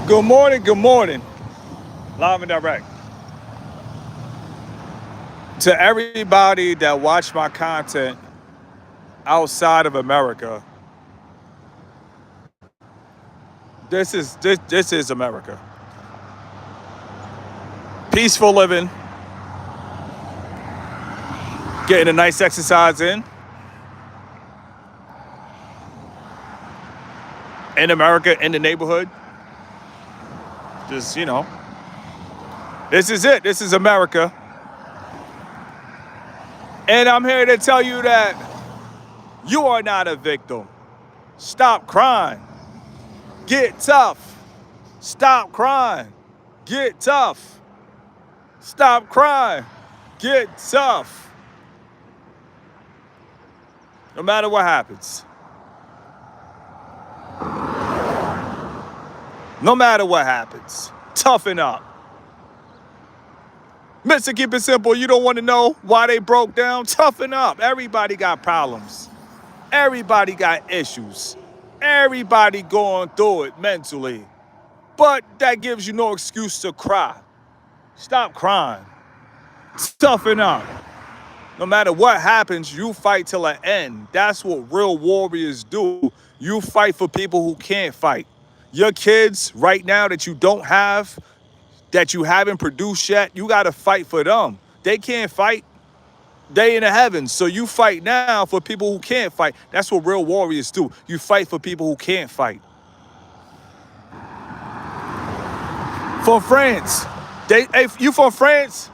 Good morning, good morning. Live and direct. To everybody that watch my content outside of America, this is America. Peaceful living, getting a nice exercise in America, in the neighborhood. Just, this is it. This is America. And I'm here to tell you that you are not a victim. Stop crying. Get tough. Stop crying. Get tough. Stop crying. Get tough. No matter what happens. No matter what happens. Toughen up. Mr. Keep It Simple, you don't want to know why they broke down? Toughen up. Everybody got problems. Everybody got issues. Everybody going through it mentally. But that gives you no excuse to cry. Stop crying. Toughen up. No matter what happens, you fight till the end. That's what real warriors do. You fight for people who can't fight. Your kids right now that you don't have, that you haven't produced yet, you got to fight for them. They can't fight. They in the heavens. So you fight now for people who can't fight. That's what real warriors do. You fight for people who can't fight. From France. If you from France,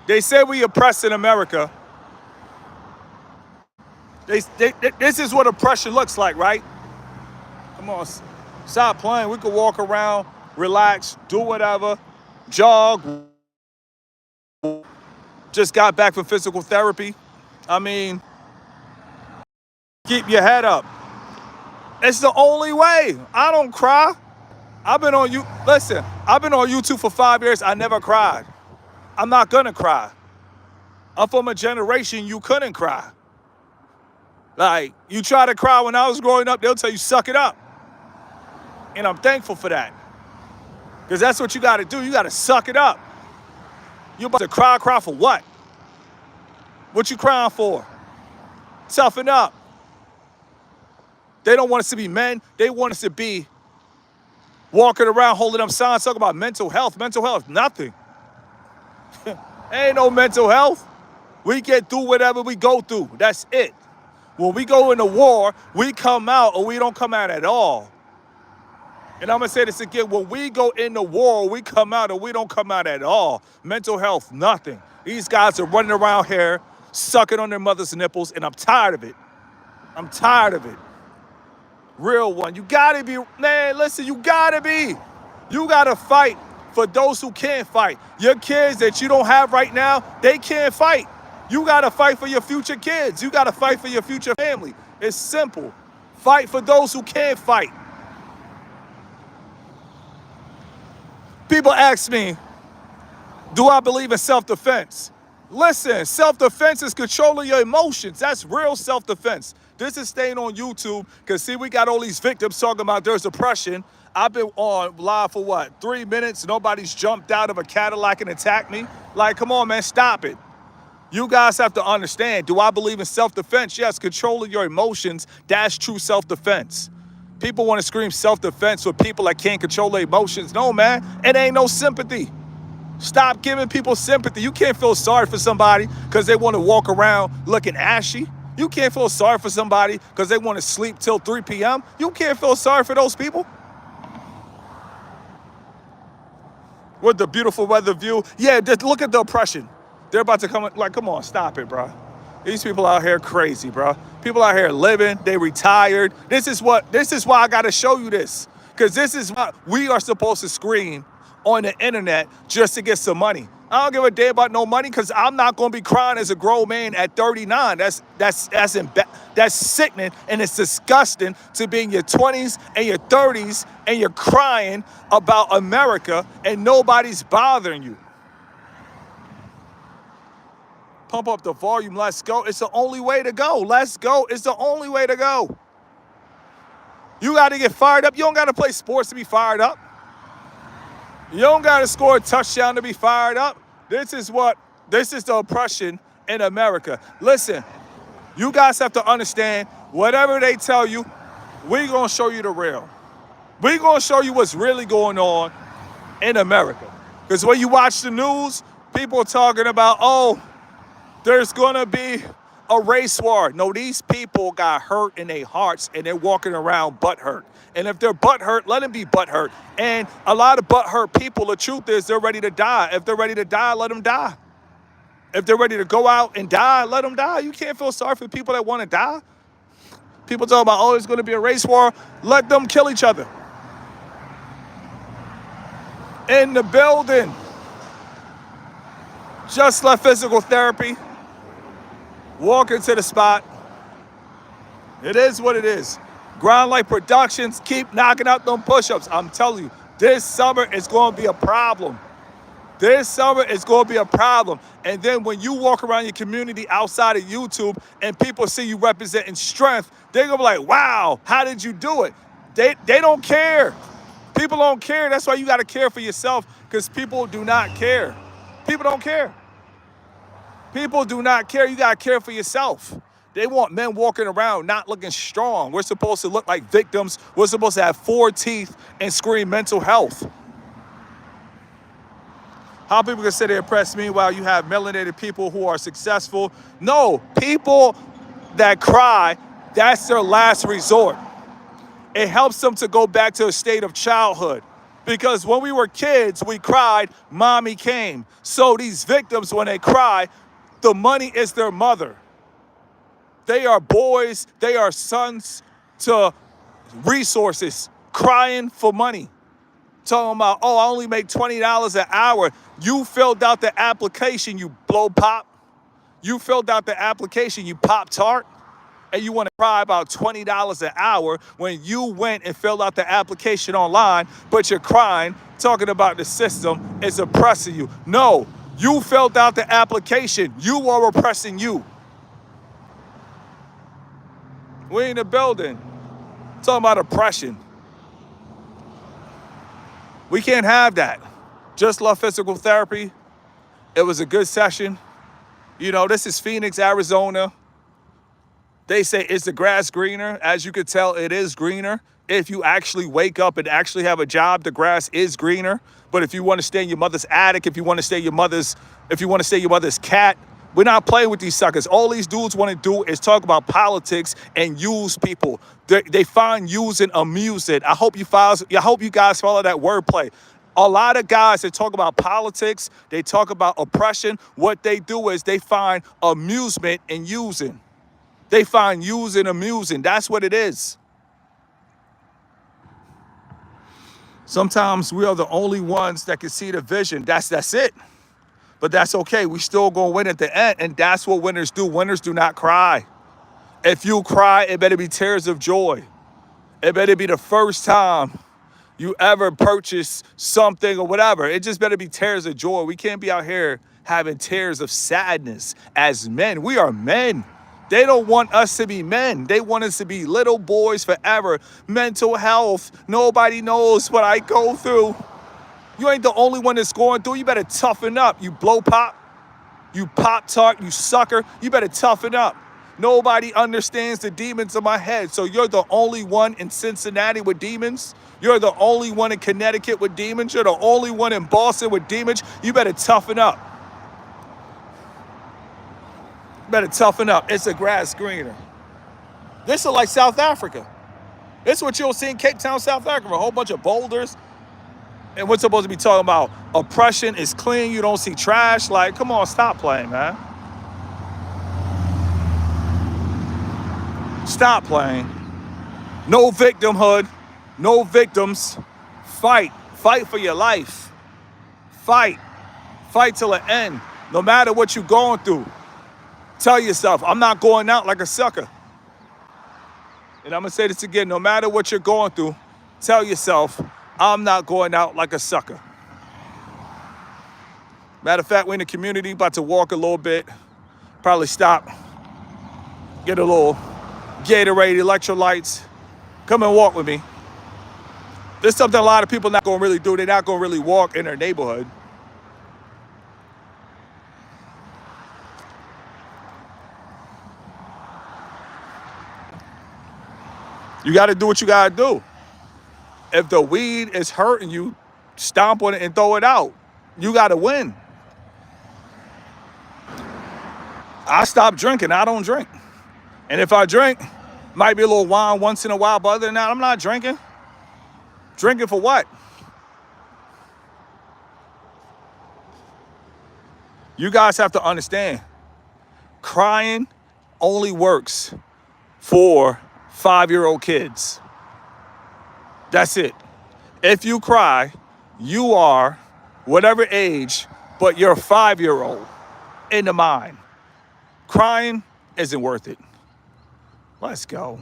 they say we oppressed in America. This is what oppression looks like, right? Come on, stop playing. We could walk around, relax, do whatever, jog. Just got back from physical therapy. I mean, keep your head up. It's the only way. I don't cry. I've been on YouTube for 5 years. I never cried. I'm not gonna cry. I'm from a generation you couldn't cry. Like, you try to cry when I was growing up, they'll tell you, suck it up. And I'm thankful for that. Because that's what you gotta do. You gotta suck it up. You about to cry for what? What you crying for? Toughen up. They don't want us to be men. They want us to be walking around holding up signs talking about mental health. Mental health, nothing. Ain't no mental health. We get through whatever we go through. That's it. When we go into war, we come out or we don't come out at all. And I'm going to say this again. When we go into war, we come out or we don't come out at all. Mental health, nothing. These guys are running around here, sucking on their mother's nipples, and I'm tired of it. I'm tired of it. Real one. You got to be, man, listen, you got to fight for those who can't fight. Your kids that you don't have right now, they can't fight. You got to fight for your future kids. You got to fight for your future family. It's simple. Fight for those who can't fight. People ask me, do I believe in self-defense? Listen, self-defense is controlling your emotions. That's real self-defense. This is staying on YouTube because, see, we got all these victims talking about there's oppression. I've been on live for, 3 minutes? Nobody's jumped out of a Cadillac and attacked me. Like, come on, man, stop it. You guys have to understand, do I believe in self-defense? Yes, controlling your emotions, that's true self-defense. People want to scream self-defense for people that can't control their emotions. No, man, it ain't no sympathy. Stop giving people sympathy. You can't feel sorry for somebody because they want to walk around looking ashy. You can't feel sorry for somebody because they want to sleep till 3 p.m. You can't feel sorry for those people. With the beautiful weather view. Yeah, just look at the oppression. They're about to come, like, come on, stop it, bro. These people out here crazy, bro. People out here living, they retired. This is why I got to show you this. Because this is what we are supposed to scream on the internet just to get some money. I don't give a damn about no money because I'm not going to be crying as a grown man at 39. That's sickening, and it's disgusting to be in your 20s and your 30s and you're crying about America and nobody's bothering you. Pump up the volume. Let's go. It's the only way to go. Let's go. It's the only way to go. You got to get fired up. You don't got to play sports to be fired up. You don't got to score a touchdown to be fired up. This is the oppression in America. Listen, you guys have to understand, whatever they tell you, we're going to show you the real. We're going to show you what's really going on in America. Because when you watch the news, people are talking about, oh, there's going to be a race war. No, these people got hurt in their hearts and they're walking around butt hurt. And if they're butt hurt, let them be butt hurt. And a lot of butt hurt people, the truth is they're ready to die. If they're ready to die, let them die. If they're ready to go out and die, let them die. You can't feel sorry for people that want to die. People talk about, oh, it's going to be a race war. Let them kill each other. In the building. Just left physical therapy. Walking to the spot. It is what it is. Grind Life Productions, keep knocking out them push-ups. I'm telling you, this summer is going to be a problem. This summer is going to be a problem. And then when you walk around your community outside of YouTube and people see you representing strength, they're going to be like, wow, how did you do it? They don't care. People don't care. That's why you got to care for yourself, because people do not care. People don't care. People do not care. You got to care for yourself. They want men walking around not looking strong. We're supposed to look like victims. We're supposed to have 4 teeth and scream mental health. How people can say they're oppressed, meanwhile you have melanated people who are successful. No, people that cry, that's their last resort. It helps them to go back to a state of childhood. Because when we were kids, we cried, mommy came. So these victims, when they cry, the money is their mother. They are boys, they are sons to resources, crying for money. Talking about, oh, I only make $20 an hour. You filled out the application, you blow pop. You filled out the application, you pop tart. And you want to cry about $20 an hour when you went and filled out the application online, but you're crying, talking about the system is oppressing you. No, you filled out the application. You are oppressing you. We in the building talking about oppression. We can't have that. Just love physical therapy. It was a good session. You know, this is Phoenix, Arizona. They say, is the grass greener? As you could tell, it is greener. If you actually wake up and actually have a job, the grass is greener. But if you want to stay in your mother's attic, if you want to stay your mother's cat, we're not playing with these suckers. All these dudes want to do is talk about politics and use people. They find using amusing. I hope you guys follow that wordplay. A lot of guys that talk about politics, they talk about oppression. What they do is they find amusement in using. They find using amusing. That's what it is. Sometimes we are the only ones that can see the vision. That's it. But that's okay. We still gonna win at the end, and that's what winners do. Winners do not cry. If you cry, it better be tears of joy. It better be the first time you ever purchase something or whatever. It just better be tears of joy. We can't be out here having tears of sadness as men. We are men. They don't want us to be men. They want us to be little boys forever. Mental health. Nobody knows what I go through. You ain't the only one that's going through. You better toughen up. You blow pop. You pop tart. You sucker. You better toughen up. Nobody understands the demons in my head. So you're the only one in Cincinnati with demons. You're the only one in Connecticut with demons. You're the only one in Boston with demons. You better toughen up. Better toughen up. It's a grass greener. This is like South Africa. This is what you'll see in Cape Town, South Africa. A whole bunch of boulders. And we're supposed to be talking about oppression is clean. You don't see trash. Like, come on, stop playing, man. Stop playing. No victimhood. No victims. Fight. Fight for your life. Fight. Fight till the end. No matter what you're going through. Tell yourself, I'm not going out like a sucker. And I'm going to say this again. No matter what you're going through, tell yourself, I'm not going out like a sucker. Matter of fact, we're in the community, about to walk a little bit. Probably stop. Get a little Gatorade, electrolytes. Come and walk with me. This is something a lot of people not gonna really do. They're not gonna really walk in their neighborhood. You gotta do what you gotta do. If the weed is hurting you, stomp on it and throw it out. You gotta win. I stopped drinking. I don't drink. And if I drink, might be a little wine once in a while, but other than that, I'm not drinking. Drinking for what? You guys have to understand, crying only works for 5-year-old kids. That's it. If you cry, you are whatever age, but you're a 5-year-old in the mind. Crying isn't worth it. Let's go.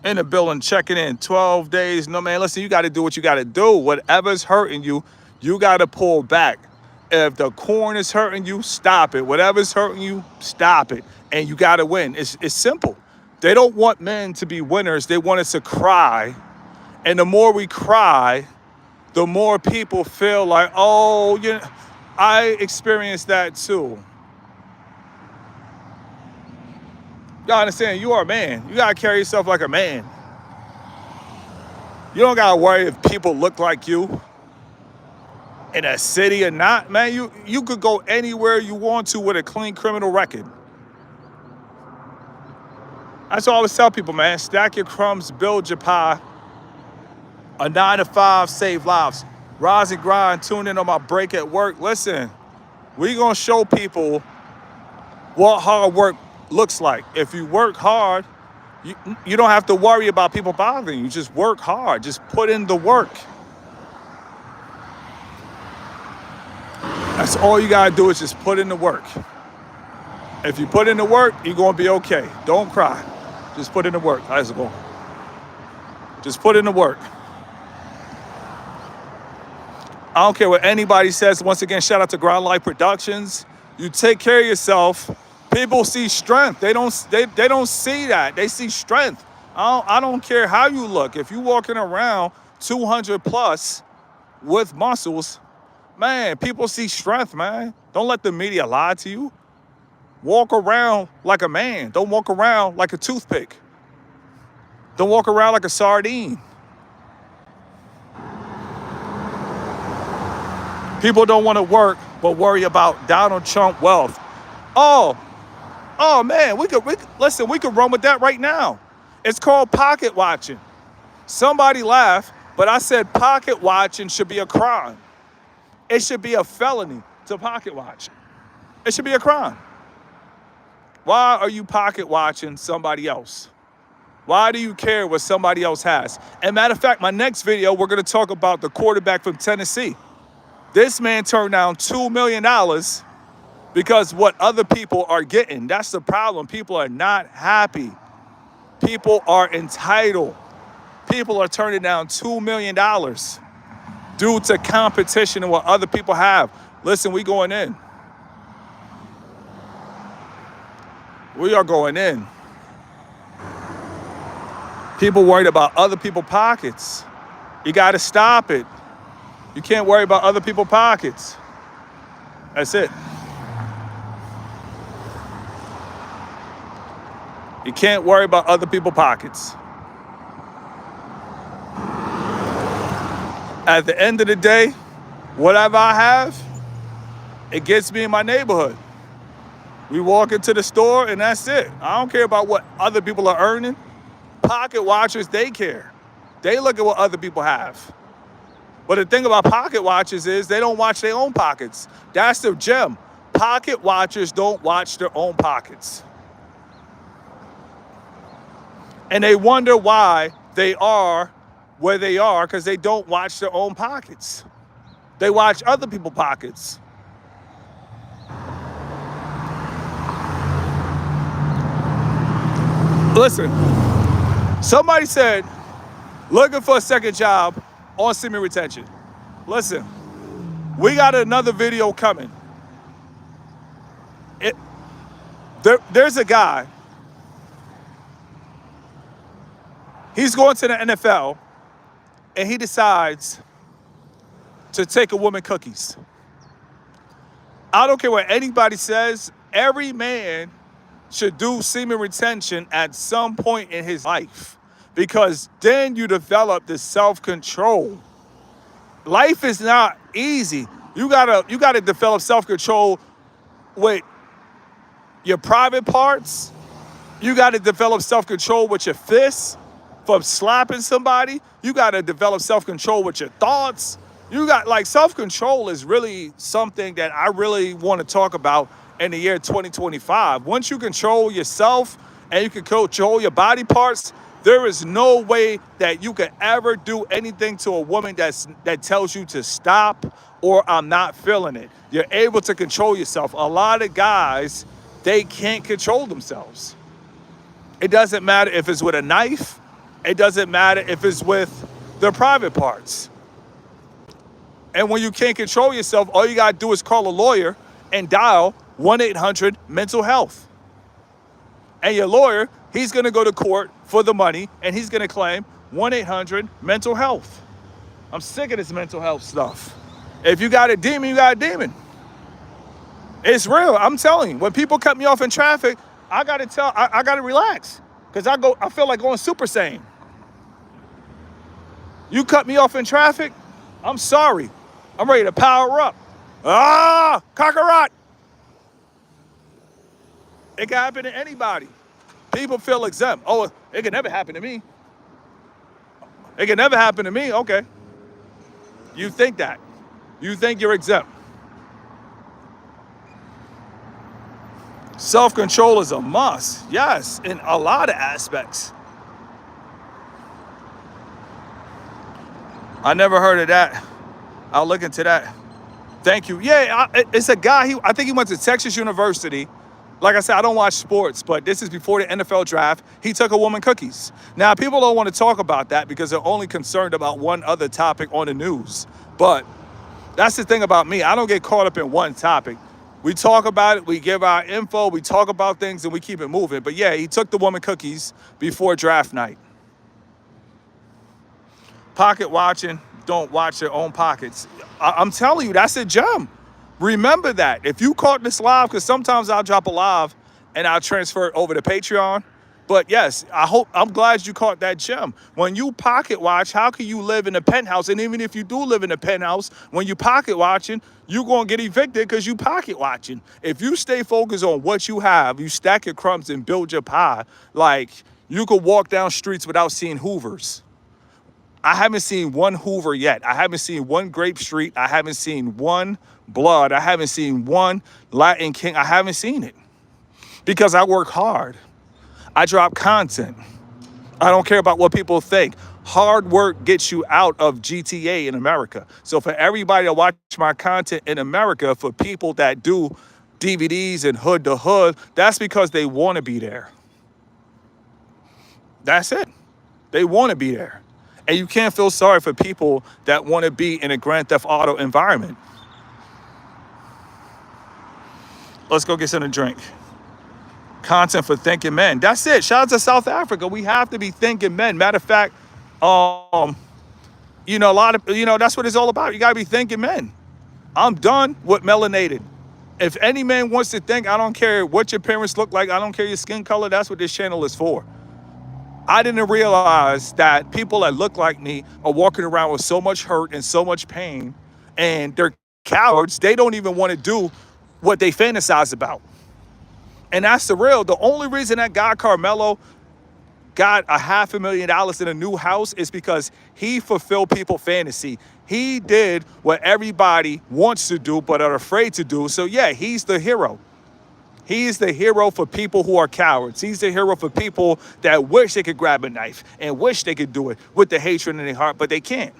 In the building, checking in 12 days. No, man, listen, you got to do what you got to do. Whatever's hurting you, you got to pull back. If the corn is hurting you, stop it. Whatever's hurting you, stop it. And you got to win. It's simple. They don't want men to be winners. They want us to cry. And the more we cry, the more people feel like, oh, I experienced that too. Y'all understand, you are a man. You gotta carry yourself like a man. You don't gotta worry if people look like you in a city or not. Man, you could go anywhere you want to with a clean criminal record. That's what I always tell people, man. Stack your crumbs, build your pie. A 9 to 5, save lives. Rise and grind, tune in on my break at work. Listen, we gonna show people what hard work looks like. If you work hard, you don't have to worry about people bothering you. Just work hard. Just put in the work. That's all you gotta do is just put in the work. If you put in the work, you're gonna be okay. Don't cry. Just put in the work. Let's go. Just put in the work. I don't care what anybody says. Once again, shout out to Ground Life Productions. You take care of yourself. People see strength. They don't see that. They see strength. I don't care how you look. If you walking around 200 plus with muscles, man, people see strength, man. Don't let the media lie to you. Walk around like a man. Don't walk around like a toothpick. Don't walk around like a sardine. People don't want to work, but worry about Donald Trump wealth. Oh man, we could run with that right now. It's called pocket watching. Somebody laughed, but I said pocket watching should be a crime. It should be a felony to pocket watch. It should be a crime. Why are you pocket watching somebody else? Why do you care what somebody else has? And matter of fact, my next video, we're going to talk about the quarterback from Tennessee. This man turned down $2 million because what other people are getting. That's the problem. People are not happy. People are entitled. People are turning down $2 million due to competition and what other people have. Listen, we going in. We are going in. People worried about other people's pockets. You got to stop it. You can't worry about other people's pockets. That's it. You can't worry about other people's pockets. At the end of the day, whatever I have, it gets me in my neighborhood. We walk into the store and that's it. I don't care about what other people are earning. Pocket watchers, they care. They look at what other people have. But the thing about pocket watchers is they don't watch their own pockets. That's the gem. Pocket watchers don't watch their own pockets. And they wonder why they are where they are because they don't watch their own pockets. They watch other people's pockets. Listen, somebody said, looking for a second job on semi-retention. Listen, we got another video coming. There's a guy. He's going to the NFL. and he decides to take a woman cookies. I don't care what anybody says, every man should do semen retention at some point in his life because then you develop the self-control. Life is not easy. You gotta develop self-control with your private parts. You gotta develop self-control with your fists from slapping somebody. You gotta develop self-control with your thoughts. You got like self-control is really something that I really want to talk about in the year 2025. Once you control yourself and you can control your body parts, there is no way that you could ever do anything to a woman that tells you to stop or I'm not feeling it. You're able to control yourself. A lot of guys, they can't control themselves. It doesn't matter if it's with a knife. It doesn't matter if it's with their private parts. And when you can't control yourself, all you gotta do is call a lawyer and dial 1-800-mental-health. And your lawyer, he's gonna go to court for the money and he's gonna claim 1-800-mental-health. I'm sick of this mental health stuff. If you got a demon, you got a demon. It's real, I'm telling you. When people cut me off in traffic, I gotta relax. Because I feel like going Super Saiyan. You cut me off in traffic, I'm sorry. I'm ready to power up. Kakarot. It can happen to anybody. People feel exempt. Oh, it can never happen to me. It can never happen to me. Okay. You think that. You think you're exempt. Self-control is a must. Yes, in a lot of aspects. I never heard of that. I'll look into that. Thank you. Yeah, it's a guy. I think he went to Texas University. Like I said, I don't watch sports, but this is before the NFL draft. He took a woman cookies. Now, people don't want to talk about that because they're only concerned about one other topic on the news. But that's the thing about me. I don't get caught up in one topic. We talk about it, we give our info, we talk about things, and we keep it moving. But yeah, he took the woman cookies before draft night. Pocket watching, don't watch your own pockets. I'm telling you, that's a gem. Remember that. If you caught this live, because sometimes I'll drop a live and I'll transfer it over to Patreon. But yes, I'm glad you caught that gem. When you pocket watch, how can you live in a penthouse? And even if you do live in a penthouse, when you pocket watching, you're going to get evicted because you pocket watching. If you stay focused on what you have, you stack your crumbs and build your pie, like you could walk down streets without seeing Hoovers. I haven't seen one Hoover yet. I haven't seen one Grape Street. I haven't seen one Blood. I haven't seen one Latin King. I haven't seen it because I work hard. I drop content. I don't care about what people think. Hard work gets you out of GTA in America. So for everybody to watch my content in America, for people that do DVDs and hood to hood, that's because they want to be there. That's it. They want to be there. And you can't feel sorry for people that want to be in a Grand Theft Auto environment. Let's go get something to drink. Content for thinking men. That's it. Shout out to South Africa. We have to be thinking men. Matter of fact, that's what it's all about. You got to be thinking men. I'm done with melanated. If any man wants to think, I don't care what your parents look like. I don't care your skin color. That's what this channel is for. I didn't realize that people that look like me are walking around with so much hurt and so much pain, and they're cowards. They don't even want to do what they fantasize about. And that's the real. The only reason that guy Carmelo got $500,000 in a new house is because he fulfilled people's fantasy. He did what everybody wants to do but are afraid to do. So yeah, he's the hero. He's the hero for people who are cowards. He's the hero for people that wish they could grab a knife and wish they could do it with the hatred in their heart, but they can't.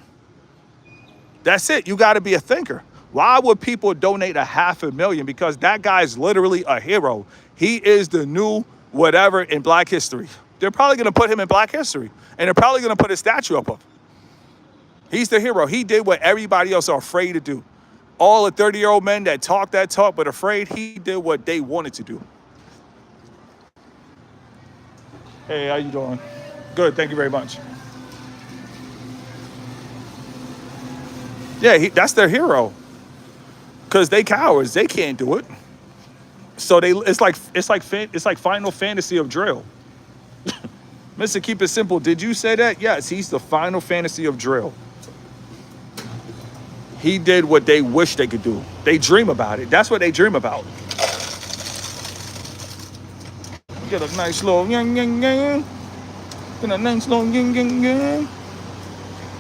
That's it. You got to be a thinker. Why would people donate $500,000? Because that guy is literally a hero. He is the new whatever in Black history. They're probably going to put him in Black history, and they're probably going to put a statue up of him. He's the hero. He did what everybody else are afraid to do. All the 30-year-old men that talk but afraid, he did what they wanted to do. Hey, how you doing? Good, thank you very much. Yeah, that's their hero. Because they cowards. They can't do it. So it's like Final Fantasy of drill. Mr. Keep It Simple, did you say that? Yes, he's the Final Fantasy of drill. He did what they wish they could do. They dream about it. That's what they dream about. Get a nice little yang yang yang. Get a nice little yang yang yang.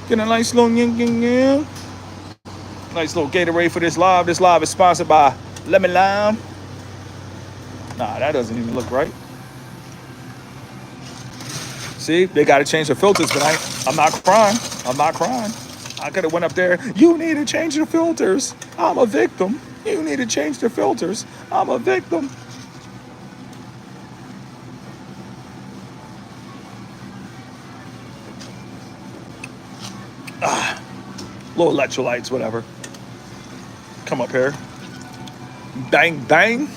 Get a nice little yang yang yang. Nice little Gatorade for this live. This live is sponsored by Lemon Lime. Nah, that doesn't even look right. See, they got to change the filters, but I'm not crying. I'm not crying. I could have went up there. You need to change the filters. I'm a victim. You need to change the filters. I'm a victim. Little electrolytes, whatever. Come up here. Bang, bang.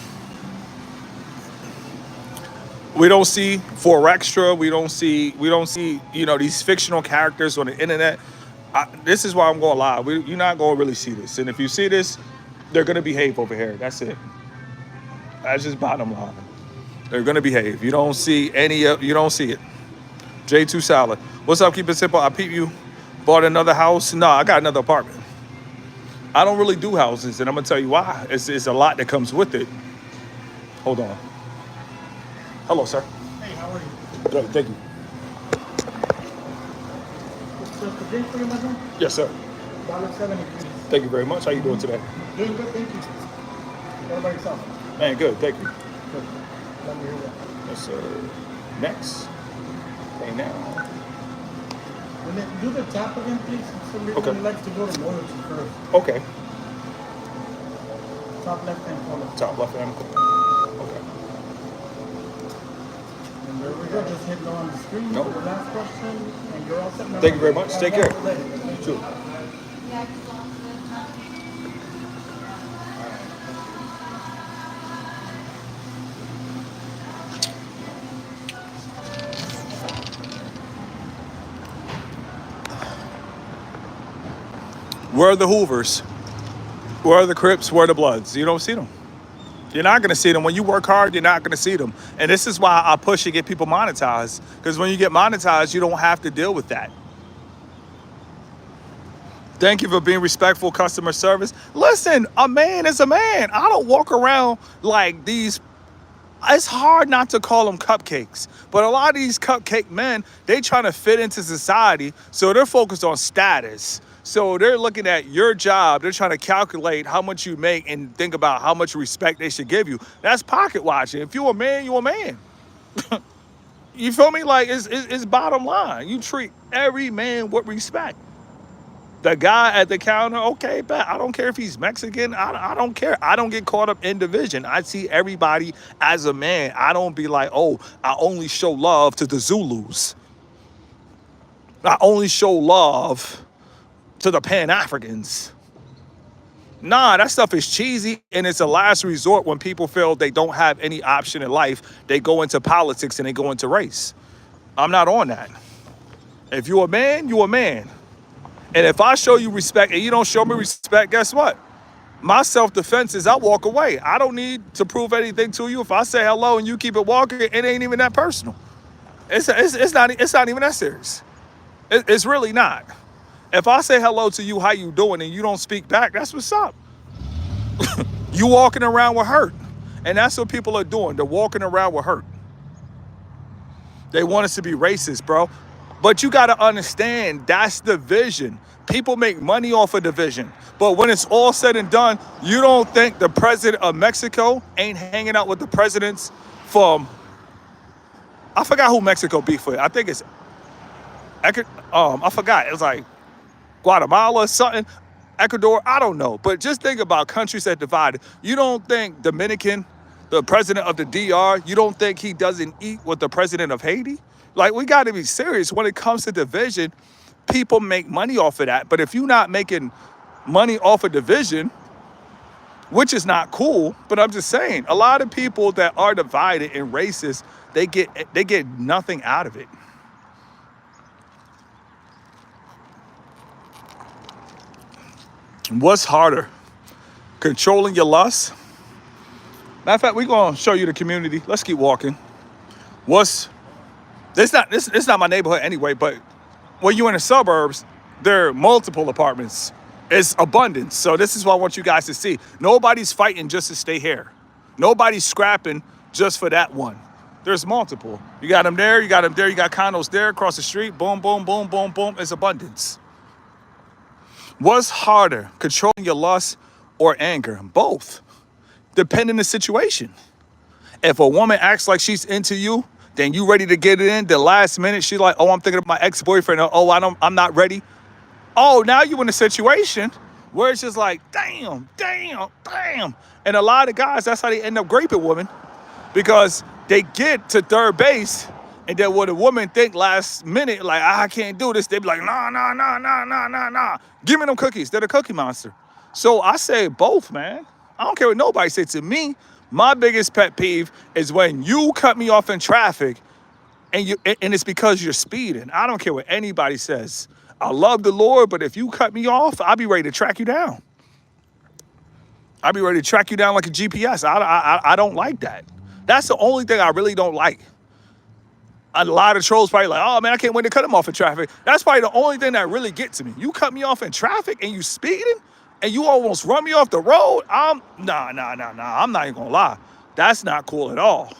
We don't see for extra. We don't see, these fictional characters on the internet. This is why I'm going live. You're not going to really see this. And if you see this, they're going to behave over here. That's it. That's just bottom line. They're going to behave. You don't see you don't see it. J2 Salad. What's up? Keep it simple. I peep you. Bought another house. No, I got another apartment. I don't really do houses, and I'm going to tell you why. It's a lot that comes with it. Hold on. Hello, sir. Hey, how are you? Good, thank you. Just a drink for you, my friend? Yes, sir. $1.70, please. Thank you very much. How you doing today? Doing good, thank you. What about yourself? Man, good. Thank you. Good. Let me hear that. Yes, sir. Next. Pay now. Do the tap again, please. For some reason, Okay. he likes to go to loyalty first. Okay. Top left-hand corner. Top left hand corner. Okay. And there we go. Just hit go on the screen Nope. for the last question, and you're all set. Thank you very much. Take care. Thank Sure. you. Where are the Hoovers? Where are the Crips? Where are the Bloods? You don't see them. You're not going to see them. When you work hard, you're not going to see them. And this is why I push to get people monetized. Because when you get monetized, you don't have to deal with that. Thank you for being respectful customer service. Listen, a man is a man. I don't walk around like these. It's hard not to call them cupcakes. But a lot of these cupcake men, they trying to fit into society. So they're focused on status. So they're looking at your job. They're trying to calculate how much you make and think about how much respect they should give you. That's pocket watching. If you're a man, you're a man. You feel me? Like, it's bottom line. You treat every man with respect. The guy at the counter, okay, bet. I don't care if he's Mexican. I don't care. I don't get caught up in division. I see everybody as a man. I don't be like, oh, I only show love to the Zulus. I only show love to the Pan-Africans. Nah, that stuff is cheesy, and it's a last resort when people feel they don't have any option in life. They go into politics and they go into race. I'm not on that. If you're a man, you're a man. And if I show you respect and you don't show me respect, guess what? My self-defense is I walk away. I don't need to prove anything to you. If I say hello and you keep it walking, it ain't even that personal. It's not even that serious. It's really not. If I say hello to you, how you doing, and you don't speak back, that's what's up. You walking around with hurt. And that's what people are doing. They're walking around with hurt. They want us to be racist, bro. But you got to understand, that's division. People make money off of division. But when it's all said and done, you don't think the president of Mexico ain't hanging out with the presidents from, I forgot who Mexico beef with. I think it's, I forgot. It was like Guatemala or something, Ecuador, I don't know. But just think about countries that divided. You don't think Dominican, the president of the DR, you don't think he doesn't eat with the president of Haiti? Like, we got to be serious. When it comes to division, people make money off of that. But if you're not making money off of division, which is not cool, but I'm just saying, a lot of people that are divided and racist, they get nothing out of it. What's harder, controlling your lust? Matter of fact, we're gonna show you the community. Let's keep walking. What's it's not my neighborhood anyway, but when you're in the suburbs, there are multiple apartments. It's abundance. So this is what I want you guys to see. Nobody's fighting just to stay here. Nobody's scrapping just for that one. There's multiple. You got them there, you got them there, you got condos there across the street. Boom, boom, boom, boom, boom. It's abundance. What's harder, controlling your lust or anger? Both, depending on the situation. If a woman acts like she's into you, then you ready to get it in. The last minute, she's like, "Oh, I'm thinking of my ex-boyfriend." Or, "Oh, I'm not ready." Oh, now you in a situation where it's just like, damn, damn, damn. And a lot of guys, that's how they end up raping women, because they get to third base, and then what a woman think last minute, like, I can't do this. They be like, nah, nah, nah, nah, nah, nah, nah. Give me them cookies. They're the cookie monster. So I say both, man. I don't care what nobody says. To me, my biggest pet peeve is when you cut me off in traffic and it's because you're speeding. I don't care what anybody says. I love the Lord, but if you cut me off, I'll be ready to track you down. I'll be ready to track you down like a GPS. I don't like that. That's the only thing I really don't like. A lot of trolls probably like, "Oh man, I can't wait to cut him off in traffic." That's probably the only thing that really gets to me. You cut me off in traffic and you speeding and you almost run me off the road. Nah. I'm not even gonna lie. That's not cool at all.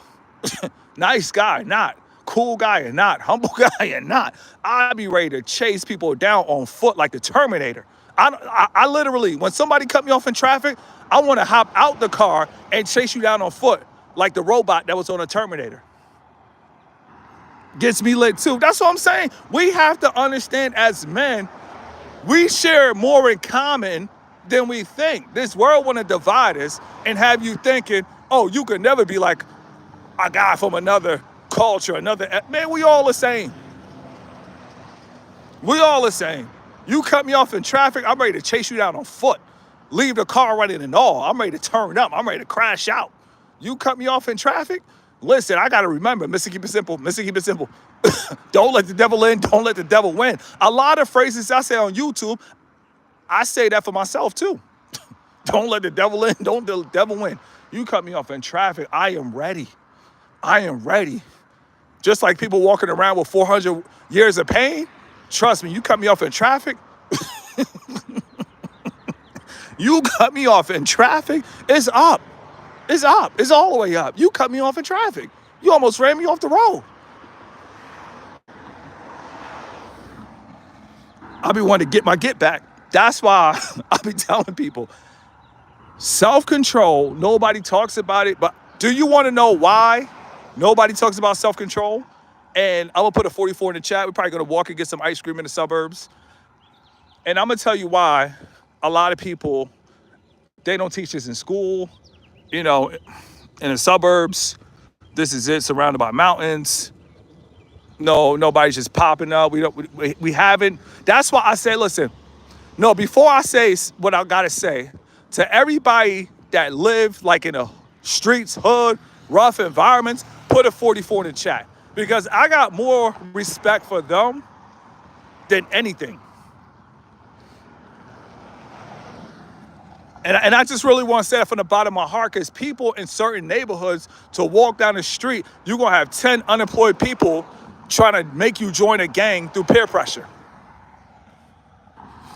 Nice guy, not. Cool guy or not. Humble guy or not. I'd be ready to chase people down on foot like the Terminator. I literally, when somebody cut me off in traffic, I want to hop out the car and chase you down on foot like the robot that was on a Terminator. Gets me lit too. That's what I'm saying. We have to understand, as men, we share more in common than we think. This world want to divide us and have you thinking, oh, you could never be like a guy from another culture, man, we all the same. We all the same. You cut me off in traffic, I'm ready to chase you down on foot. Leave the car running and all. I'm ready to turn up. I'm ready to crash out. You cut me off in traffic? Listen, I got to remember, Mr. Keep It Simple, Mr. Keep It Simple. Don't let the devil in, don't let the devil win. A lot of phrases I say on YouTube, I say that for myself too. Don't let the devil in, don't let the devil win. You cut me off in traffic, I am ready. I am ready. Just like people walking around with 400 years of pain, trust me, you cut me off in traffic, you cut me off in traffic, it's up. It's up. It's all the way up. You cut me off in traffic. You almost ran me off the road. I'll be wanting to get my get back. That's why I be telling people, self-control, nobody talks about it, but do you want to know why nobody talks about self-control? And I'm going to put a 44 in the chat. We're probably going to walk and get some ice cream in the suburbs. And I'm going to tell you why a lot of people, they don't teach this in school. You know, in the suburbs, this is it, surrounded by mountains. No, nobody's just popping up. We haven't. That's why I say, listen, no, before I say what I gotta say, to everybody that live like in a streets, hood, rough environments, put a 44 in the chat. Because I got more respect for them than anything. And I just really want to say that from the bottom of my heart, because people in certain neighborhoods, to walk down the street, you're going to have 10 unemployed people trying to make you join a gang through peer pressure.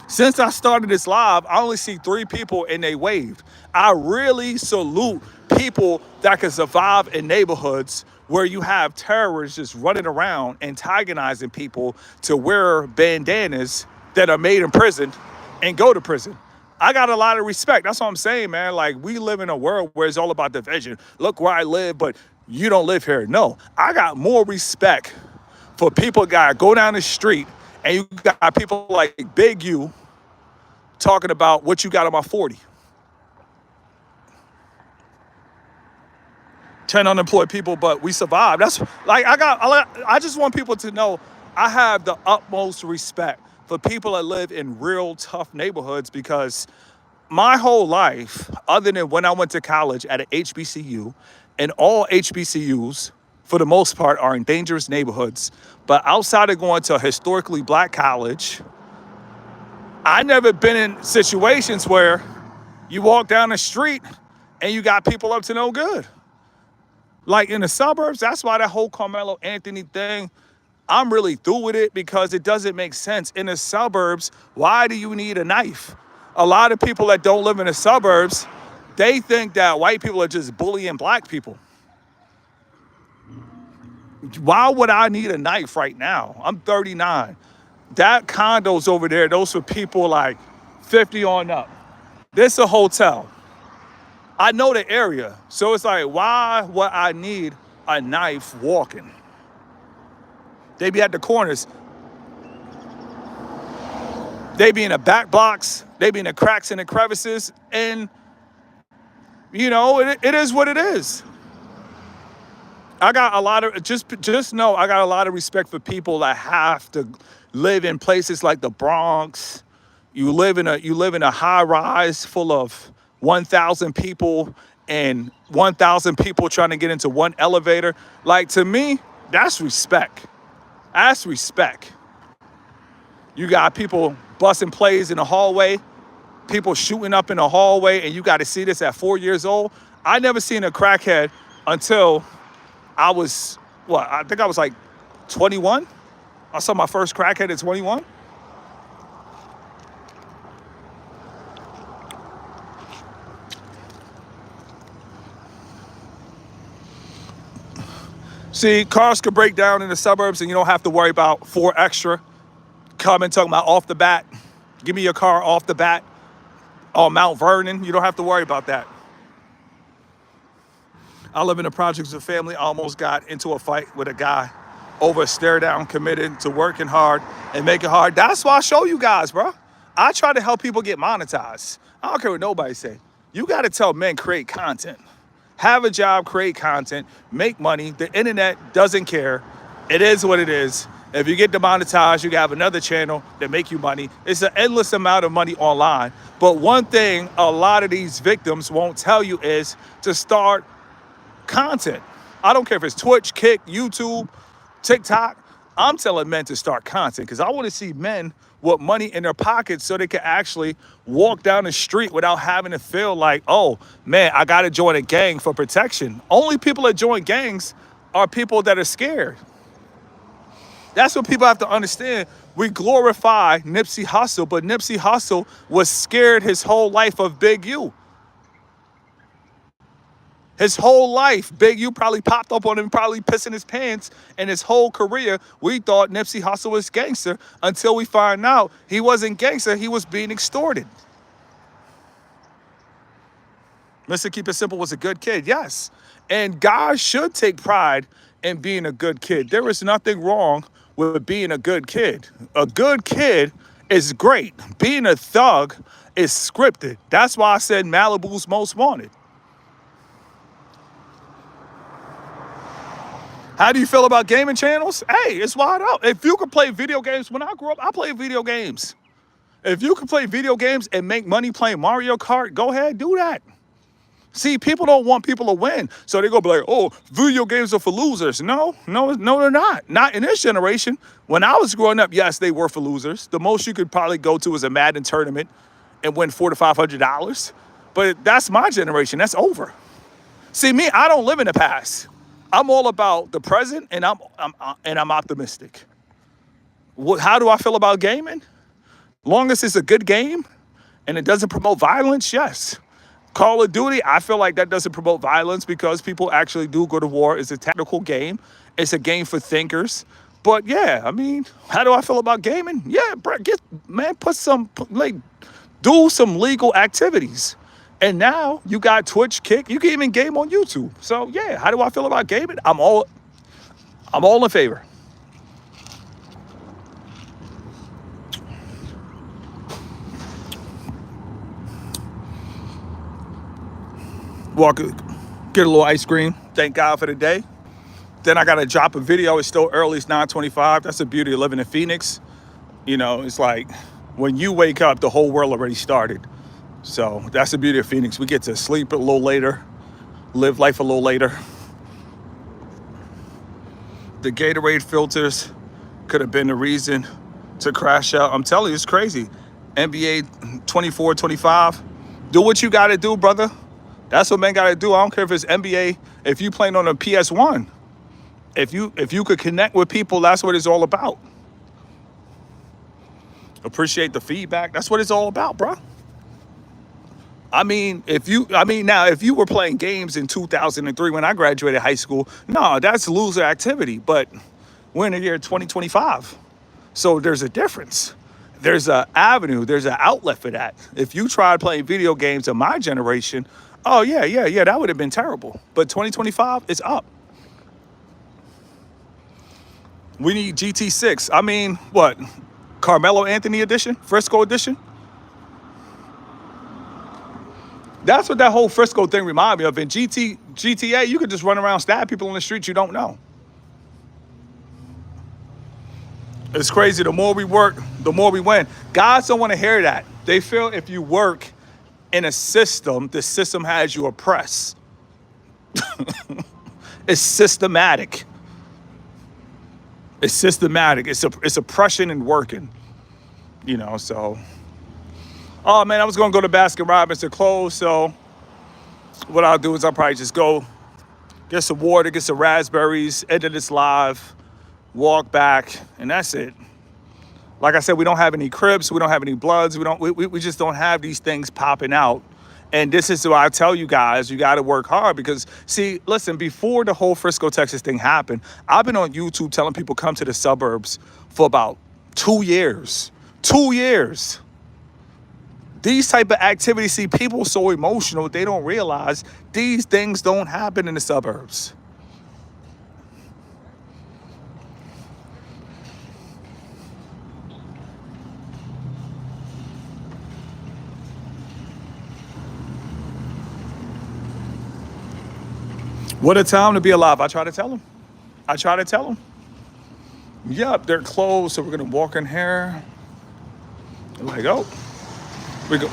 Since I started this live, I only see 3 people and they waved. I really salute people that can survive in neighborhoods where you have terrorists just running around antagonizing people to wear bandanas that are made in prison and go to prison. I got a lot of respect. That's what I'm saying, man. Like, we live in a world where it's all about division. Look where I live, but you don't live here. No, I got more respect for people that go down the street and you got people like Big U talking about what you got on my 40. 10 unemployed people, but we survived. That's like, I just want people to know I have the utmost respect for people that live in real tough neighborhoods, because my whole life, other than when I went to college at an HBCU, and all HBCUs, for the most part, are in dangerous neighborhoods. But outside of going to a historically black college, I never been in situations where you walk down the street and you got people up to no good. Like in the suburbs, that's why that whole Carmelo Anthony thing, I'm really through with it because it doesn't make sense. In the suburbs, why do you need a knife? A lot of people that don't live in the suburbs, they think that white people are just bullying black people. Why would I need a knife right now? I'm 39. That condos over there, those for people like 50 on up. This a hotel. I know the area. So it's like, why would I need a knife walking? They be at the corners. They be in the back blocks. They be in the cracks and the crevices. And, you know, it is what it is. I got a lot of, just know, I got a lot of respect for people that have to live in places like the Bronx. You live in a high rise full of 1,000 people and 1,000 people trying to get into one elevator. Like, to me, that's respect. That's respect. You got people busting plays in the hallway, people shooting up in the hallway, and you got to see this at 4 years old. I never seen a crackhead until I was, I think I was like 21. I saw my first crackhead at 21. See, cars could break down in the suburbs and you don't have to worry about 4 extra coming talking about off the bat. Give me your car off the bat. On Mount Vernon, you don't have to worry about that. I live in the projects with family. I almost got into a fight with a guy over a stare down, committed to working hard and making hard. That's why I show you guys, bro. I try to help people get monetized. I don't care what nobody say. You got to tell men create content. Have a job, create content, make money. The internet doesn't care. It is what it is. If you get demonetized, you can have another channel that make you money. It's an endless amount of money online. But one thing a lot of these victims won't tell you is to start content. I don't care if it's Twitch, Kick, YouTube, TikTok. I'm telling men to start content because I want to see men with money in their pockets so they can actually walk down the street without having to feel like, oh, man, I got to join a gang for protection. Only people that join gangs are people that are scared. That's what people have to understand. We glorify Nipsey Hussle, but Nipsey Hussle was scared his whole life of Big U. His whole life, Big U probably popped up on him, probably pissing his pants. And his whole career, we thought Nipsey Hussle was gangster until we find out he wasn't gangster, he was being extorted. Mr. Keep It Simple was a good kid, yes. And guys should take pride in being a good kid. There is nothing wrong with being a good kid. A good kid is great. Being a thug is scripted. That's why I said Malibu's Most Wanted. How do you feel about gaming channels? Hey, it's wide out. If you could play video games, when I grew up, I played video games. If you can play video games and make money playing Mario Kart, go ahead, do that. See, people don't want people to win. So they go be like, oh, video games are for losers. No, they're not. Not in this generation. When I was growing up, yes, they were for losers. The most you could probably go to is a Madden tournament and win $400 to $500. But that's my generation. That's over. See, me, I don't live in the past. I'm all about the present, and I'm optimistic. How do I feel about gaming? Long as it's a good game and it doesn't promote violence, yes. Call of Duty, I feel like that doesn't promote violence because people actually do go to war. It's a tactical game. It's a game for thinkers. But yeah, I mean, how do I feel about gaming? Yeah, bro, do some legal activities. And now you got Twitch, Kick. You can even game on YouTube. So yeah, how do I feel about gaming? I'm all in favor. Walk, get a little ice cream. Thank God for the day. Then I gotta drop a video. It's still early. It's 9:25. That's the beauty of living in Phoenix. You know, it's like when you wake up, the whole world already started. So that's the beauty of Phoenix. We get to sleep a little later, live life a little later. The Gatorade filters could have been the reason to crash out. I'm telling you, it's crazy. NBA 24, 25. Do what you got to do, brother. That's what men got to do. I don't care if it's NBA. If you playing on a PS1, if you could connect with people, that's what it's all about. Appreciate the feedback. That's what it's all about, bro. I mean, now, if you were playing games in 2003 when I graduated high school, no, that's loser activity. But we're in the year 2025. So there's a difference. There's an avenue, there's an outlet for that. If you tried playing video games of my generation, oh, yeah, that would have been terrible. But 2025 is up. We need GT6. I mean, what? Carmelo Anthony edition? Frisco edition? That's what that whole Frisco thing reminded me of. In GTA, you could just run around, stab people on the street you don't know. It's crazy. The more we work, the more we win. Guys don't want to hear that. They feel if you work in a system, the system has you oppressed. It's systematic. It's systematic. It's oppression and working. So. Oh, man, I was going to go to Baskin Robbins to close. So what I'll do is I'll probably just go get some water, get some raspberries, edit this live, walk back, and that's it. Like I said, we don't have any Crips, we don't have any Bloods, we just don't have these things popping out. And this is why I tell you guys, you got to work hard because, see, listen, before the whole Frisco, Texas thing happened, I've been on YouTube telling people come to the suburbs for about 2 years. 2 years. These type of activities, see, people are so emotional, they don't realize these things don't happen in the suburbs. What a time to be alive. I try to tell them. Yep, they're closed, so we're going to walk in here. Like, oh, we go.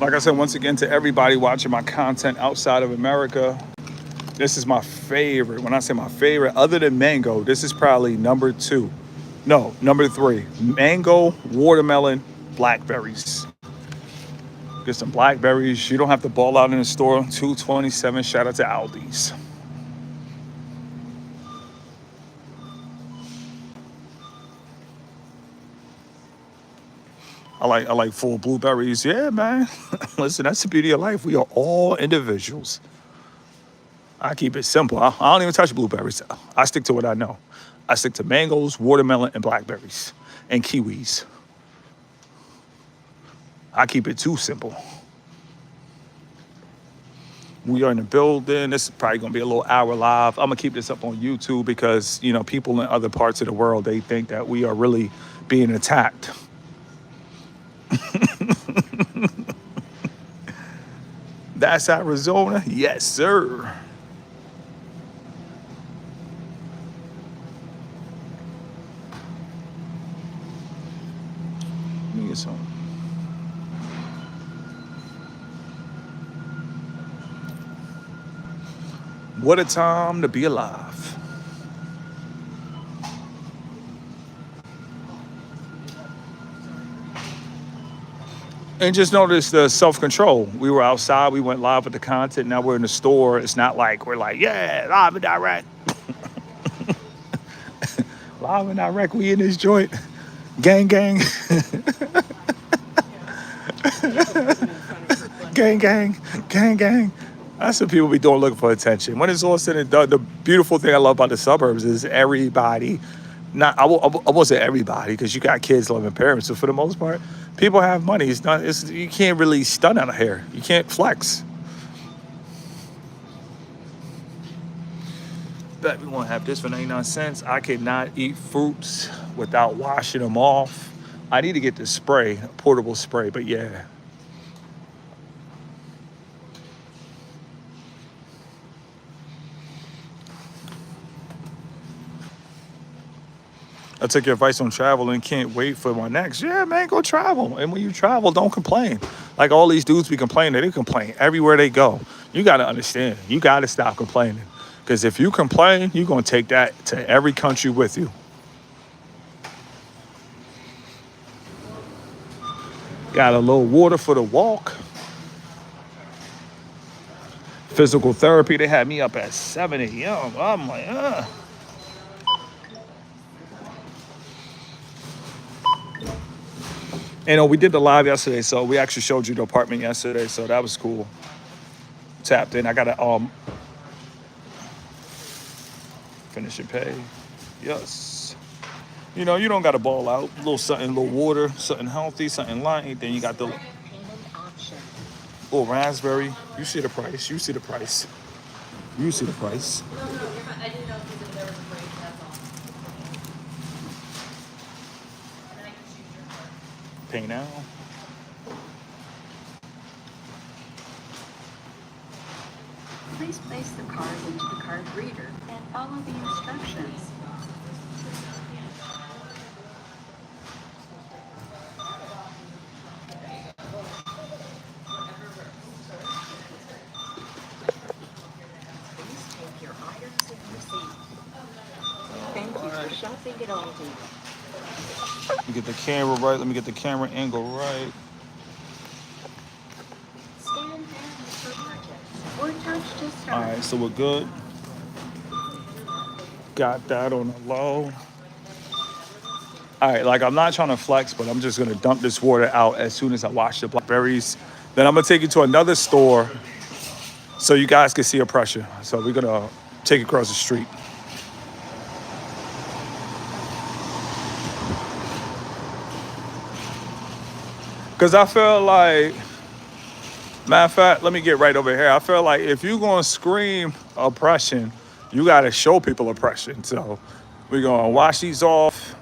Like I said, once again, to everybody watching my content outside of America, this is my favorite. When I say my favorite, other than mango, this is probably number 2. No, number 3. Mango, watermelon, blackberries. Get some blackberries. You don't have to ball out in the store. $2.27. Shout out to Aldi's. I like full blueberries. Yeah, man. Listen, that's the beauty of life. We are all individuals. I keep it simple. I don't even touch blueberries. I stick to what I know. I stick to mangoes, watermelon, and blackberries, and kiwis. I keep it too simple. We are in the building. This is probably going to be a little hour live. I'm going to keep this up on YouTube because, people in other parts of the world, they think that we are really being attacked. That's Arizona? Yes, sir. Let me get some. What a time to be alive. And just notice the self-control. We were outside, we went live with the content, now we're in the store. It's not like we're like, yeah, live and direct. Live and direct, we in this joint. Gang, gang. Gang, gang, gang, gang. That's what people be doing, looking for attention. When it's all said and done, the beautiful thing I love about the suburbs is everybody, I won't say everybody, because you got kids loving parents, but for the most part, people have money. You can't really stun out of here. You can't flex. Bet we won't have this for 99 cents. I cannot eat fruits without washing them off. I need to get this spray, a portable spray, but yeah. I took your advice on travel and can't wait for my next. Yeah, man, go travel. And when you travel, don't complain. Like all these dudes be complaining, they complain everywhere they go. You got to understand, you got to stop complaining. Because if you complain, you're going to take that to every country with you. Got a little water for the walk. Physical therapy, they had me up at 7 a.m. I'm like, And we did the live yesterday, so we actually showed you the apartment yesterday, so that was cool. Tapped in. I got to finish and pay. Yes. You know, you don't got to ball out. A little something, a little water, something healthy, something light. Then you got the little raspberry. You see the price. You see the price. You see the price. I didn't know if there was a break, that's all. And then I can choose your card. Pay now. Please place the card into the card reader and follow the instructions. Please take your items and receipt. Thank you for shopping at Aldi. Let me get the camera right. Let me get the camera angle right. Scan and for purchase or touch to start. All right, so we're good. Got that on the low. All right, like I'm not trying to flex, but I'm just gonna dump this water out as soon as I wash the blackberries. Then I'm gonna take you to another store so you guys can see a pressure. So we're gonna take it across the street. Cause I feel like, matter of fact, let me get right over here. I feel like if you're gonna scream oppression, you gotta show people oppression. So we're gonna wash these off.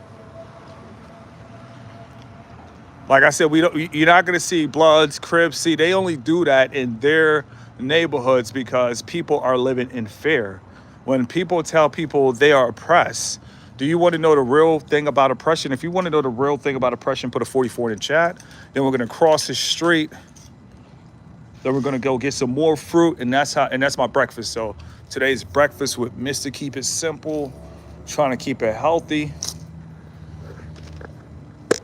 Like I said, you're not gonna see Bloods, Crips. See, they only do that in their neighborhoods because people are living in fear. When people tell people they are oppressed, do you want to know the real thing about oppression? If you want to know the real thing about oppression, put a 44 in the chat. Then we're gonna cross the street. Then we're gonna go get some more fruit, and that's my breakfast. So today's breakfast with Mr. Keep It Simple, trying to keep it healthy.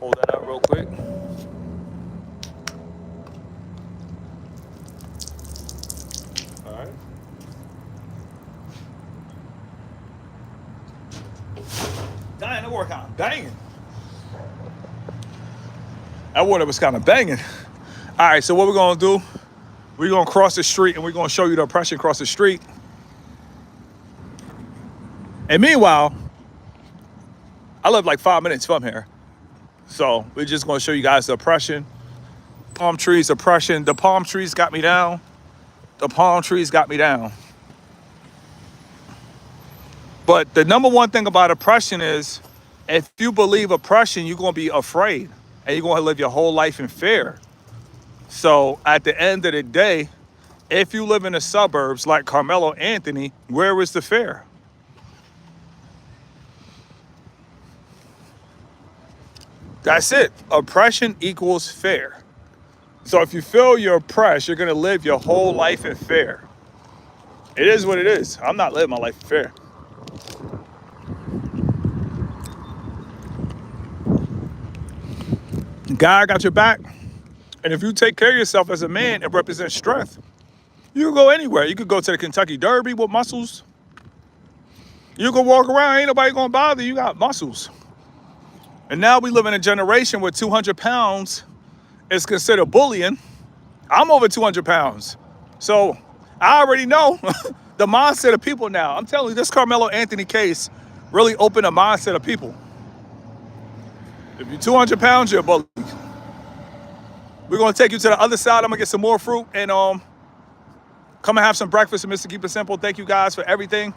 Hold that up real quick. All right. Dang, the workout banging. That water was kind of banging. All right, so what we're gonna do, we're gonna cross the street and we're gonna show you the oppression across the street. And meanwhile, I live like 5 minutes from here. So we're just gonna show you guys the oppression. Palm trees, oppression. The palm trees got me down. The palm trees got me down. But the number one thing about oppression is if you believe oppression, you're gonna be afraid and you're gonna live your whole life in fear. So at the end of the day, if you live in the suburbs like Carmelo Anthony, where is the fear? That's it. Oppression equals fear. So if you feel you're oppressed, you're gonna live your whole life in fear. It is what it is. I'm not living my life in fear. God got your back. And if you take care of yourself as a man, it represents strength. You can go anywhere. You could go to the Kentucky Derby with muscles. You can walk around, ain't nobody gonna bother you, got muscles. And now we live in a generation where 200 pounds is considered bullying. I'm over 200 pounds. So I already know the mindset of people now. I'm telling you, this Carmelo Anthony case really opened the mindset of people. If you're 200 pounds, you're a bully. We're gonna take you to the other side. I'm gonna get some more fruit and come and have some breakfast. And Mr. Keep It Simple, thank you guys for everything.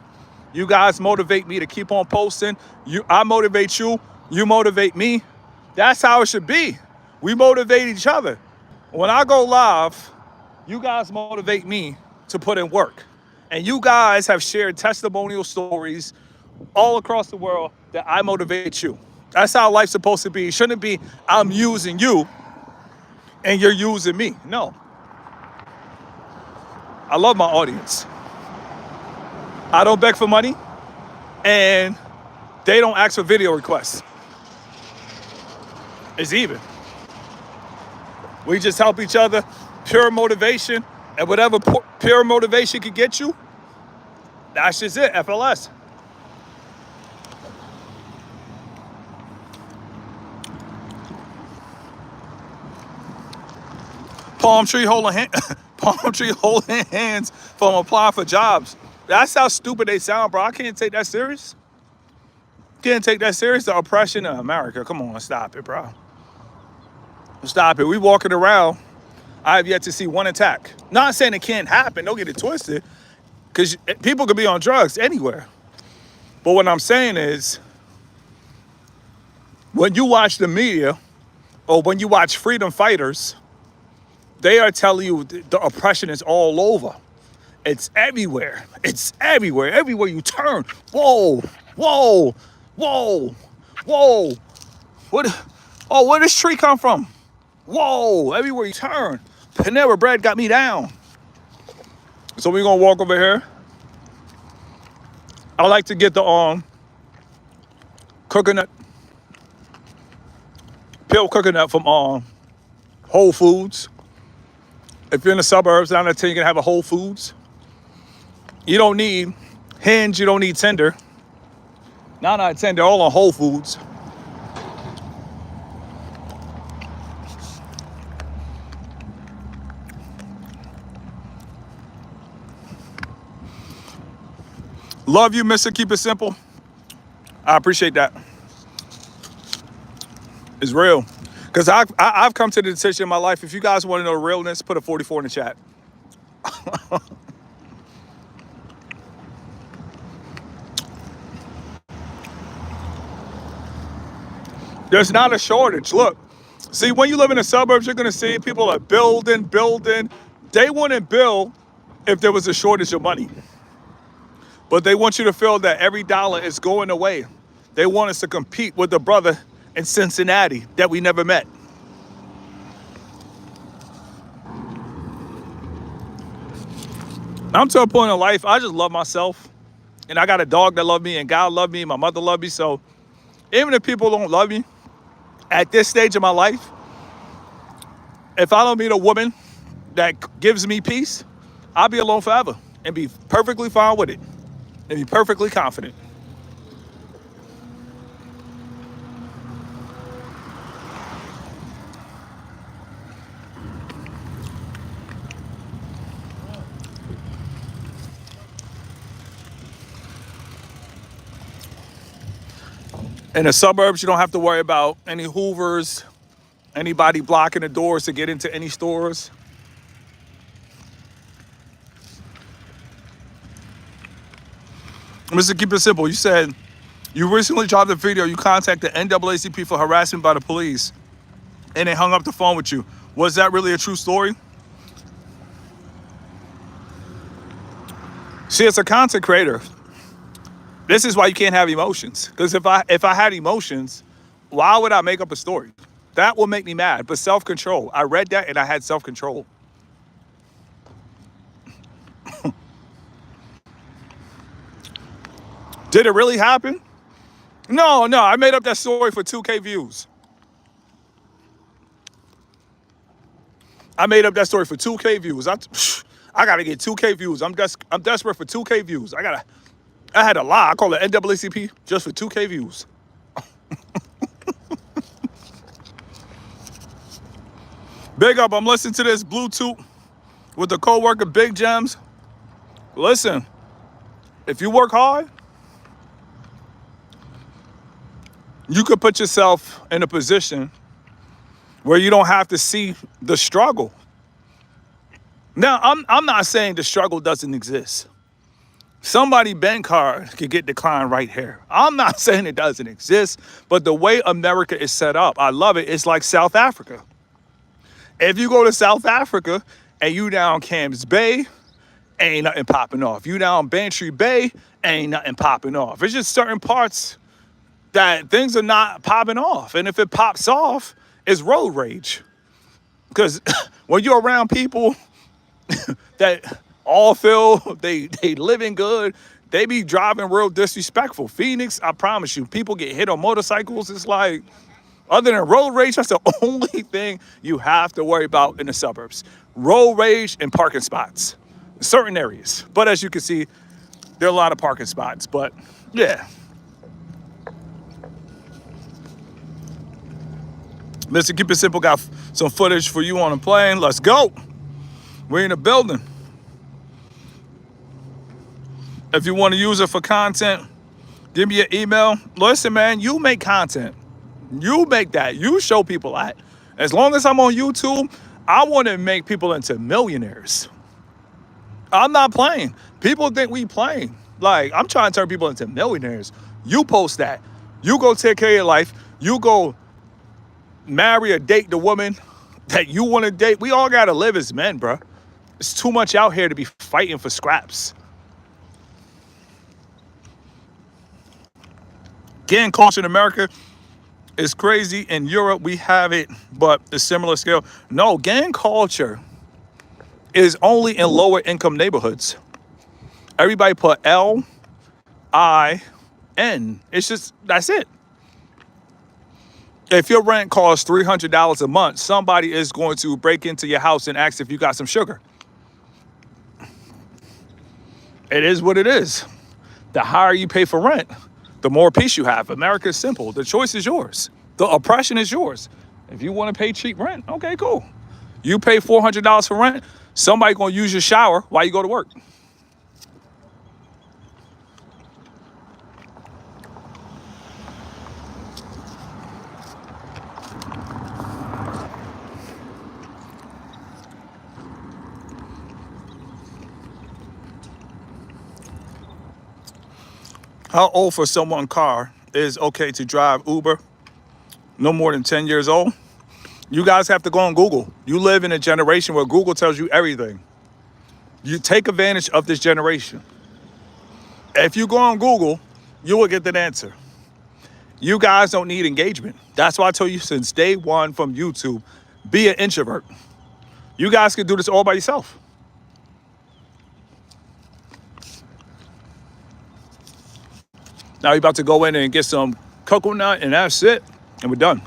You guys motivate me to keep on posting. I motivate you, you motivate me. That's how it should be. We motivate each other. When I go live, you guys motivate me to put in work. And you guys have shared testimonial stories all across the world that I motivate you. That's how life's supposed to be. It shouldn't be, I'm using you. and you're using me. No, I love my audience. I don't beg for money, and they don't ask for video requests. It's even. We just help each other. Pure motivation, and whatever pure motivation could get you, that's just it. FLS. Palm tree holding palm tree holding hands from applying for jobs. That's how stupid they sound, bro. I can't take that serious. Can't take that serious. The oppression of America. Come on, stop it, bro. Stop it. We walking around. I have yet to see one attack. Not saying it can't happen. Don't get it twisted. Because people could be on drugs anywhere. But what I'm saying is, when you watch the media or when you watch freedom fighters, they are telling you the oppression is all over. It's everywhere. It's everywhere. Everywhere you turn. Whoa, whoa, whoa, whoa. What? Oh, where does this tree come from? Whoa, everywhere you turn. Panera Bread got me down. So we're gonna walk over here. I like to get the coconut, peel coconut from Whole Foods. If you're in the suburbs, down there, you can have a Whole Foods. You don't need Hinge, you don't need Tinder. Not Tinder, all on Whole Foods. Love you, Mr. Keep It Simple. I appreciate that. It's real. Because I've come to the decision in my life, if you guys want to know realness, put a 44 in the chat. There's not a shortage. Look, see, when you live in the suburbs, you're going to see people are building. They wouldn't build if there was a shortage of money. But they want you to feel that every dollar is going away. They want us to compete with the brother in Cincinnati that we never met. I'm to a point in life, I just love myself. And I got a dog that loves me, and God loves me, and my mother loves me. So even if people don't love me, at this stage of my life, if I don't meet a woman that gives me peace, I'll be alone forever and be perfectly fine with it and be perfectly confident. In the suburbs, you don't have to worry about any Hoovers, anybody blocking the doors to get into any stores. Mr. Keep It Simple, you said you recently dropped a video, you contacted NAACP for harassment by the police, and they hung up the phone with you. Was that really a true story? See, as a content creator, this is why you can't have emotions. Because if I had emotions, why would I make up a story? That will make me mad. But self-control. I read that and I had self-control. Did it really happen? No, I made up that story for 2K views. I made up that story for 2K views. I gotta get 2K views. I'm desperate for 2K views. I had a lie. I call it NAACP just for 2K views. Big up, I'm listening to this Bluetooth with the coworker Big Gems. Listen, if you work hard, you could put yourself in a position where you don't have to see the struggle. Now, I'm not saying the struggle doesn't exist. Somebody bank card could get declined right here. I'm not saying it doesn't exist, but the way America is set up, I love it. It's like South Africa. If you go to South Africa and you down Camps Bay, ain't nothing popping off. You down Bantry Bay, ain't nothing popping off. It's just certain parts that things are not popping off. And if it pops off, it's road rage. Because when you're around people that all feel they living good, they be driving real disrespectful. Phoenix, I promise you, people get hit on motorcycles. It's like, other than road rage, that's the only thing you have to worry about in the suburbs. Road rage and parking spots. Certain areas. But as you can see, there are a lot of parking spots. But yeah. Mr. Keep It Simple got some footage for you on the plane. Let's go. We're in the building. If you want to use it for content, give me an email. Listen, man, you make content. You make that. You show people that. As long as I'm on YouTube, I want to make people into millionaires. I'm not playing. People think we playing. Like, I'm trying to turn people into millionaires. You post that. You go take care of your life. You go marry or date the woman that you want to date. We all got to live as men, bro. It's too much out here to be fighting for scraps. Gang culture in America is crazy. In Europe, we have it, but a similar scale. No, gang culture is only in lower income neighborhoods. Everybody put L-I-N. It's just, that's it. If your rent costs $300 a month, somebody is going to break into your house and ask if you got some sugar. It is what it is. The higher you pay for rent, the more peace you have. America is simple. The choice is yours. The oppression is yours. If you want to pay cheap rent, okay, cool. You pay $400 for rent, somebody going to use your shower while you go to work. How old for someone's car is okay to drive Uber? No more than 10 years old. You guys have to go on Google. You live in a generation where Google tells you everything. You take advantage of this generation. If you go on Google, you will get that answer. You guys don't need engagement. That's why I told you since day one from YouTube, be an introvert. You guys can do this all by yourself. Now you're about to go in and get some coconut and that's it. And we're done.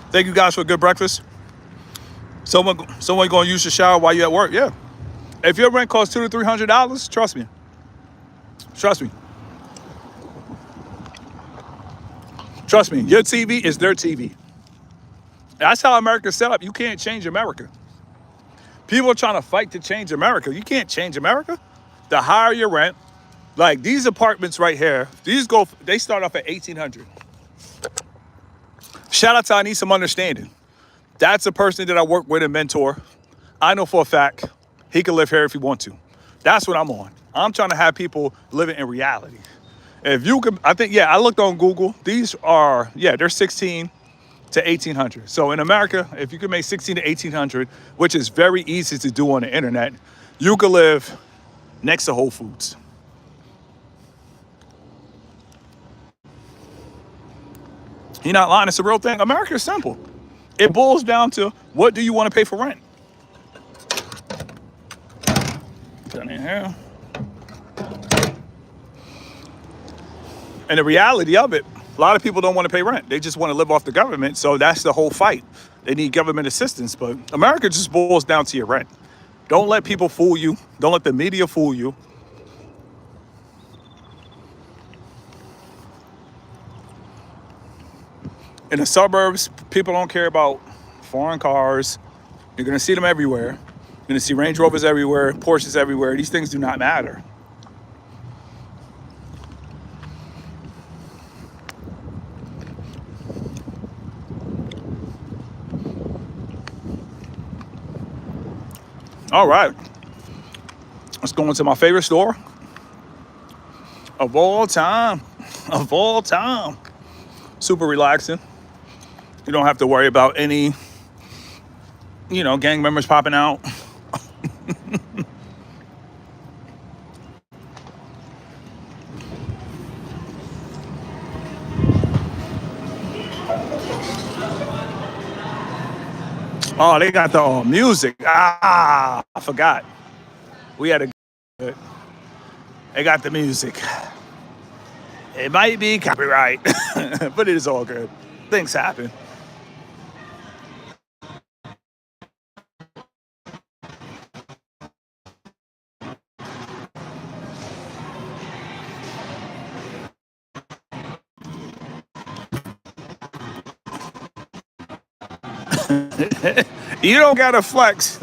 Thank you guys for a good breakfast. Someone going to use the shower while you're at work? Yeah. If your rent costs $200 to $300, trust me. Trust me. Trust me. Your TV is their TV. That's how America's set up. You can't change America. People are trying to fight to change America. You can't change America. The higher your rent, like these apartments right here, they start off at $1,800. Shout out to I Need Some Understanding. That's a person that I work with and mentor. I know for a fact he can live here if he wants to. That's what I'm on. I'm trying to have people living in reality. If you could, I think, yeah, I looked on Google. These are, yeah, they're 16 to 1,800. So in America, if you can make 16 to 1,800, which is very easy to do on the internet, you could live next to Whole Foods. You're not lying, it's a real thing. America is simple. It boils down to what do you want to pay for rent? Down in here. And the reality of it, a lot of people don't want to pay rent. They just want to live off the government. So that's the whole fight. They need government assistance. But America just boils down to your rent. Don't let people fool you. Don't let the media fool you. In the suburbs, people don't care about foreign cars. You're going to see them everywhere. You're going to see Range Rovers everywhere, Porsches everywhere. These things do not matter. All right. Let's go into my favorite store of all time. Of all time. Super relaxing. You don't have to worry about any, gang members popping out. Oh, they got the music. Ah, I forgot. We had a good. They got the music. It might be copyright, but it is all good. Things happen. You don't gotta flex.